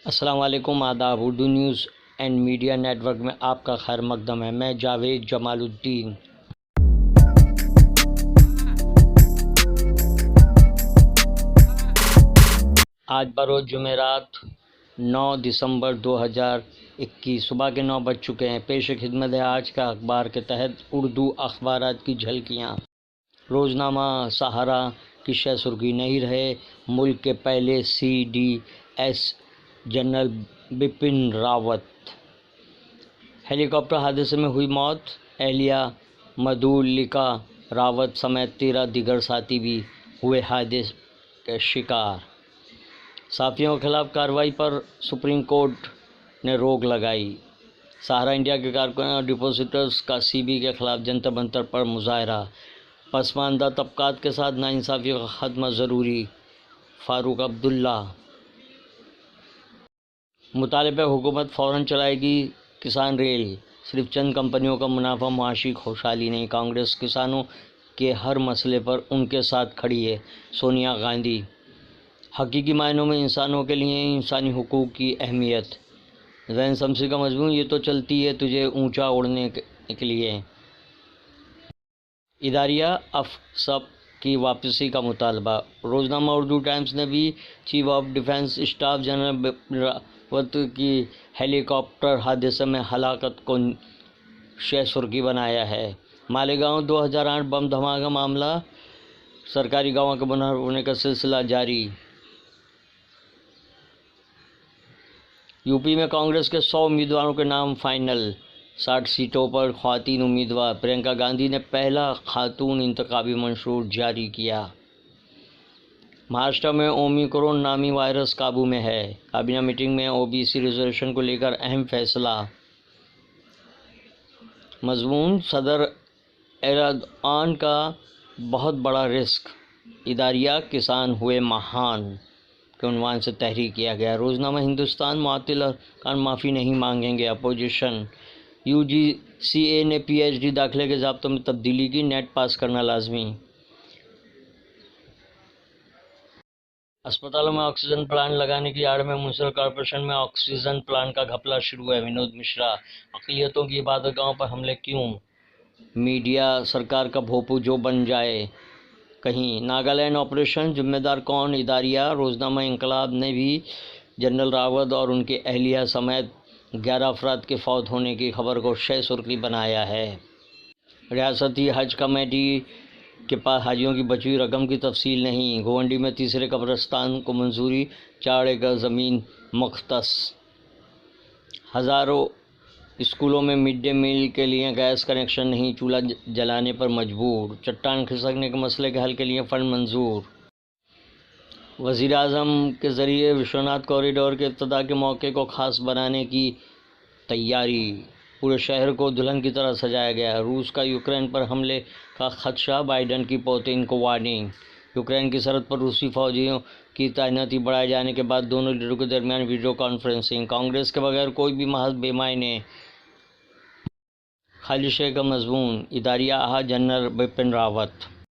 السلام علیکم، آداب۔ Urdu news and media network میں آپ کا خیر مقدم ہے۔ میں جاوید جمال الدین۔ آج بروز جمعرات 9 دسمبر 2021 صبح کے 9 بج چکے ہیں۔ پیش خدمت ہے آج کا اخبار کے تحت اردو اخبارات کی جھلکیاں۔ روزنامہ سہارا کی شہ سرخی، نہیں رہے ملک کے پہلے CDS جنرل بپن راوت۔ ہیلی کاپٹر حادثے میں ہوئی موت، اہلیہ مدھولکا راوت سمیت 13 دیگر ساتھی بھی ہوئے حادثے کے شکار۔ صحافیوں کے خلاف کارروائی پر سپریم کورٹ نے روک لگائی۔ سہارا انڈیا کے کارکنوں اور ڈپوزٹرز کا CBI کے خلاف جنتر منتر پر مظاہرہ۔ پسماندہ طبقات کے ساتھ ناانصافی کا خاتمہ ضروری، فاروق عبداللہ۔ مطالبہ حکومت فوراً چلائے گی کسان ریل، صرف چند کمپنیوں کا منافع معاشی خوشحالی نہیں، کانگریس کسانوں کے ہر مسئلے پر ان کے ساتھ کھڑی ہے، سونیا گاندھی۔ حقیقی معنوں میں انسانوں کے لیے انسانی حقوق کی اہمیت۔ ذہن شمسی کا مضمون، یہ تو چلتی ہے تجھے اونچا اڑنے کے لیے۔ اداریہ افسر کی واپسی کا مطالبہ۔ روزنامہ اردو ٹائمز نے بھی chief of defence staff general Bipin Rawat کی ہیلی کاپٹر حادثے میں ہلاکت کو شہ سرخی بنایا ہے۔ مالیگاؤں 2008 بم دھماکہ معاملہ، سرکاری گواہ کے منہدم ہونے کا سلسلہ جاری۔ UP میں کانگریس کے 100 امیدواروں کے نام فائنل، 60 سیٹوں پر خواتین امیدوار۔ پرینکا گاندھی نے پہلا خاتون انتخابی منشور جاری کیا۔ مہاراشٹر میں اومیکرون نامی وائرس قابو میں ہے، کابینہ میٹنگ میں OBC ریزرویشن کو لے کر اہم فیصلہ۔ مضمون، صدر ایردوان کا بہت بڑا رسک، اداریہ کسان ہوئے مہان کے عنوان سے تحریر کیا گیا۔ روزنامہ ہندوستان، معطل ارکان معافی نہیں مانگیں گے، اپوزیشن۔ UGCA نے PhD داخلے کے ضابطوں میں تبدیلی کی، نیٹ پاس کرنا لازمی۔ اسپتالوں میں آکسیجن پلانٹ لگانے کی آڑ میں میونسپل کارپوریشن میں آکسیجن پلانٹ کا گھپلہ شروع ہے۔ ونود مشرا، اقلیتوں کی عبادت گاہوں پر حملے کیوں؟ میڈیا سرکار کا بھوپو جو بن جائے کہیں۔ ناگالینڈ آپریشن، ذمہ دار کون؟ اداریہ۔ روزنامہ انقلاب نے بھی جنرل راوت اور ان کی اہلیہ سمیت 11 افراد کے فوت ہونے کی خبر کو شہ سرخی بنایا ہے۔ ریاستی حج کمیٹی کے پاس حاجیوں کی بچی ہوئی رقم کی تفصیل نہیں۔ گوونڈی میں تیسرے قبرستان کو منظوری، 4 ایکڑ زمین مختص۔ ہزاروں اسکولوں میں مڈ ڈے میل کے لیے گیس کنکشن نہیں، چولہا جلانے پر مجبور۔ چٹان کھسکنے کے مسئلے کے حل کے لیے فنڈ منظور۔ وزیراعظم کے ذریعے وشوناتھ کوریڈور کے افتتاح کے موقع کو خاص بنانے کی تیاری، پورے شہر کو دلہن کی طرح سجایا گیا۔ روس کا یوکرین پر حملے کا خدشہ، بائیڈن کی پوتین کو وارننگ۔ یوکرین کی سرحد پر روسی فوجیوں کی تعیناتی بڑھائے جانے کے بعد دونوں لیڈروں کے درمیان ویڈیو کانفرنسنگ۔ کانگریس کے بغیر کوئی بھی محض بے معنی خالص کا مضمون، اداریہ جنرل بپن راوت۔